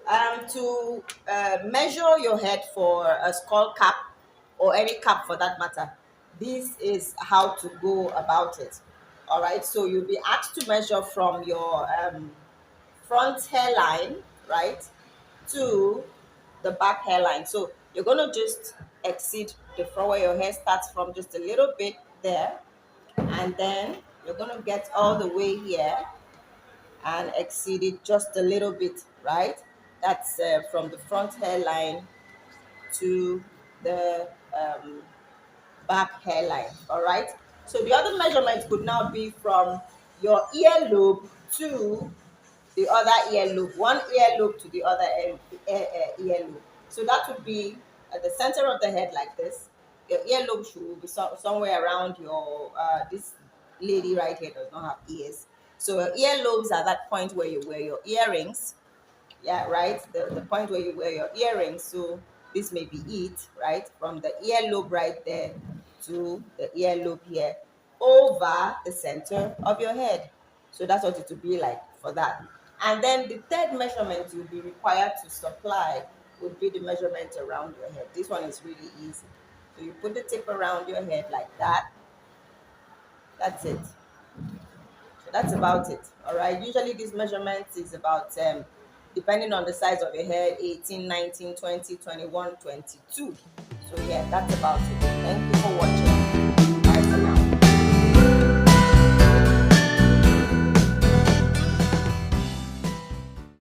To measure your head for a skull cap or any cap for that matter, this is how to go about it. All right, so you'll be asked to measure from your front hairline, right, to the back hairline. So you're going to just exceed the front where your hair starts from, just a little bit there, and then you're going to get all the way here and exceed it just a little bit, right? That's from the front hairline to the back hairline. All right, so the other measurement could now be from your earlobe to the other earlobe, one earlobe to the other earlobe. So that would be at the center of the head like this. Your earlobe should be somewhere around your this lady right here does not have ears. So your earlobes are that point where you wear your earrings. Yeah, right. The point where you wear your earrings. So this may be it, right? From the earlobe right there to the earlobe here over the center of your head. So that's what it will be like for that. And then the third measurement you'll be required to supply would be the measurement around your head. This one is really easy. So you put the tip around your head like that. That's it. So that's about it. All right. Usually these measurements is about depending on the size of your head, 18, 19, 20, 21, 22. So yeah, that's about it. Thank you for watching.